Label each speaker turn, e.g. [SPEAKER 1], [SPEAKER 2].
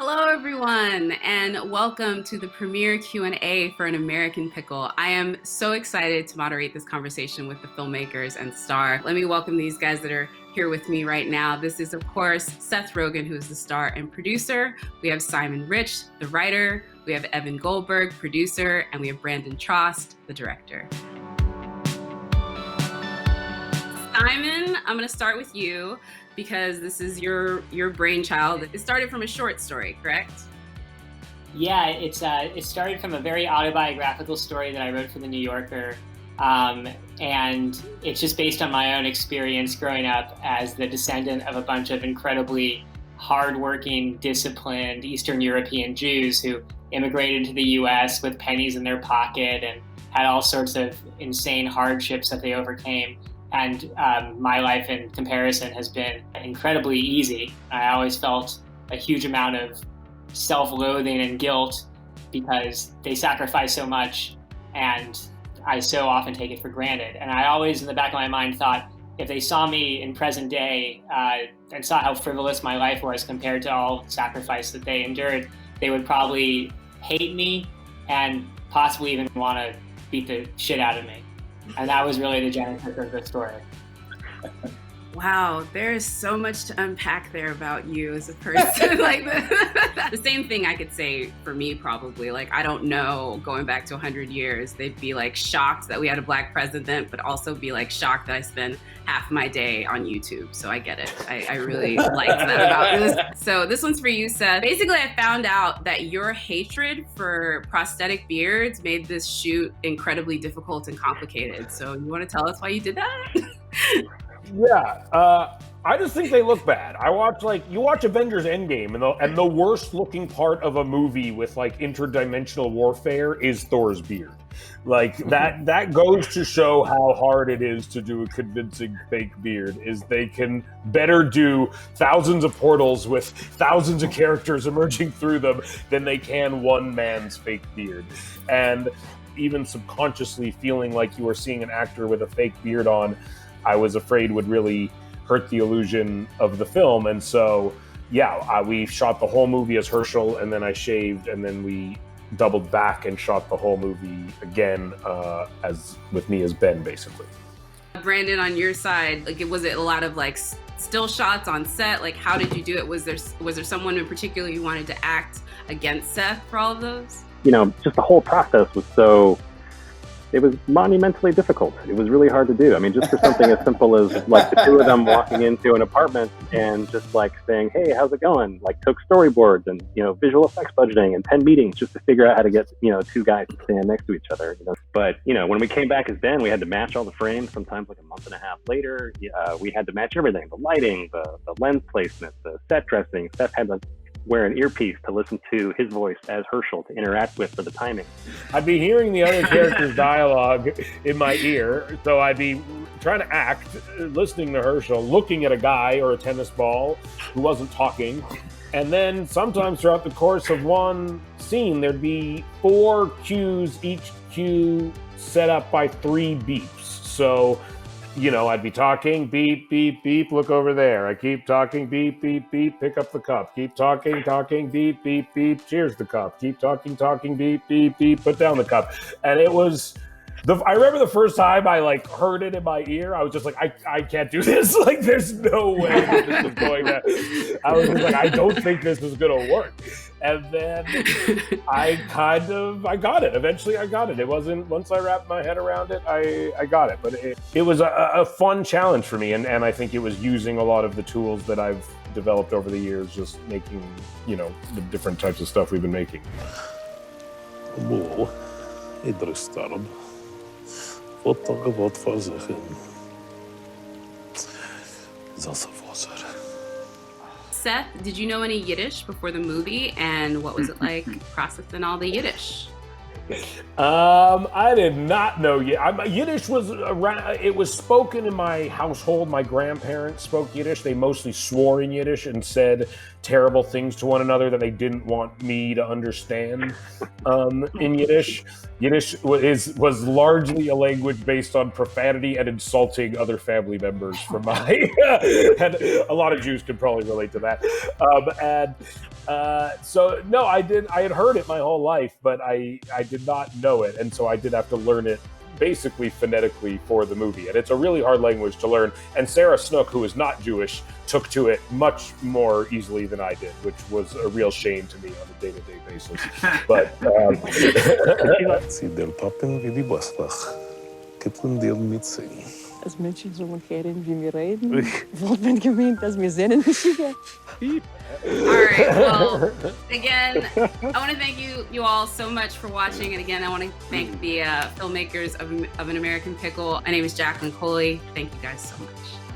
[SPEAKER 1] Hello, everyone, and welcome to the premiere Q&A for An American Pickle. I am so excited to moderate this conversation with the filmmakers and star. Let me welcome these guys that are here with me right now. This is, of course, Seth Rogen, who is the star and producer. We have Simon Rich, the writer. We have Evan Goldberg, producer, and we have Brandon Trost, the director. Simon, I'm going to start with you because this is your brainchild. It started from a short story, correct?
[SPEAKER 2] Yeah, it started from a very autobiographical story that I wrote for The New Yorker. And it's just based on my own experience growing up as the descendant of a bunch of incredibly hardworking, disciplined Eastern European Jews who immigrated to the US with pennies in their pocket and had all sorts of insane hardships that they overcame. And my life in comparison has been incredibly easy. I always felt a huge amount of self-loathing and guilt because they sacrifice so much and I so often take it for granted. And I always in the back of my mind thought if they saw me in present day and saw how frivolous my life was compared to all sacrifice that they endured, they would probably hate me and possibly even want to beat the shit out of me. And that was really the genesis of the story.
[SPEAKER 1] Wow, there is so much to unpack there about you as a person. Like the same thing I could say for me, probably. Like, I don't know, going back to 100 years, they'd be like shocked that we had a Black president, but also be like shocked that I spend half my day on YouTube. So I get it. I really liked that about this. So this one's for you, Seth. Basically, I found out that your hatred for prosthetic beards made this shoot incredibly difficult and complicated. So you want to tell us why you did that?
[SPEAKER 3] Yeah, I just think they look bad. You watch Avengers Endgame, and the worst looking part of a movie with like interdimensional warfare is Thor's beard. Like that goes to show how hard it is to do a convincing fake beard. Is they can better do thousands of portals with thousands of characters emerging through them than they can one man's fake beard. And even subconsciously feeling like you are seeing an actor with a fake beard on, I was afraid would really hurt the illusion of the film. And so, we shot the whole movie as Herschel, and then I shaved, and then we doubled back and shot the whole movie again as with me as Ben, basically.
[SPEAKER 1] Brandon, on your side, like, was it a lot of like still shots on set? Like, how did you do it? Was there someone in particular you wanted to act against Seth for all of those?
[SPEAKER 4] Just the whole process was it was monumentally difficult. It was really hard to do. I mean, just for something as simple as like the two of them walking into an apartment and just like saying, "Hey, how's it going?" Like took storyboards and, visual effects budgeting and 10 meetings just to figure out how to get, two guys to stand next to each other. But, when we came back as Ben, we had to match all the frames, sometimes like a month and a half later. We had to match everything, the lighting, the lens placement, the set dressing. Seth had to wear an earpiece to listen to his voice as Herschel to interact with for the timing.
[SPEAKER 3] I'd be hearing the other character's dialogue in my ear, so I'd be trying to act, listening to Herschel, looking at a guy or a tennis ball who wasn't talking. And then sometimes throughout the course of one scene, there'd be 4 cues, each cue set up by 3 beeps. So I'd be talking, beep, beep, beep, look over there. I keep talking, beep, beep, beep, pick up the cup. Keep talking, beep, beep, beep, cheers the cup. Keep talking, beep, beep, beep, put down the cup. And it was, I remember the first time I like heard it in my ear, I was just like, I can't do this. Like, there's no way that this is going to, I was just like, I don't think this is going to work. And then I got it. Eventually I got it. It wasn't, once I wrapped my head around it, I got it. But it was a fun challenge for me. And I think it was using a lot of the tools that I've developed over the years, just making, the different types of stuff we've been making.
[SPEAKER 1] Seth, did you know any Yiddish before the movie? And what was it like processing all the Yiddish?
[SPEAKER 3] I did not know Yiddish was around. It was spoken in my household. My grandparents spoke Yiddish. They mostly swore in Yiddish and said terrible things to one another that they didn't want me to understand. In Yiddish, Yiddish was largely a language based on profanity and insulting other family members. From my, and a lot of Jews could probably relate to that. So no, I had heard it my whole life, but I did not know it, and so I did have to learn it basically phonetically for the movie. And it's a really hard language to learn. And Sarah Snook, who is not Jewish, took to it much more easily than I did, which was a real shame to me on a day-to-day basis. But
[SPEAKER 5] Als mensen zo gaan wie wir reden, wordt men gemeend als wir zinnen misschien.
[SPEAKER 1] All right. Well, again, I want to thank you all so much for watching. And again, I want to thank the filmmakers of An American Pickle. My name is Jacqueline Coley. Thank you guys so much.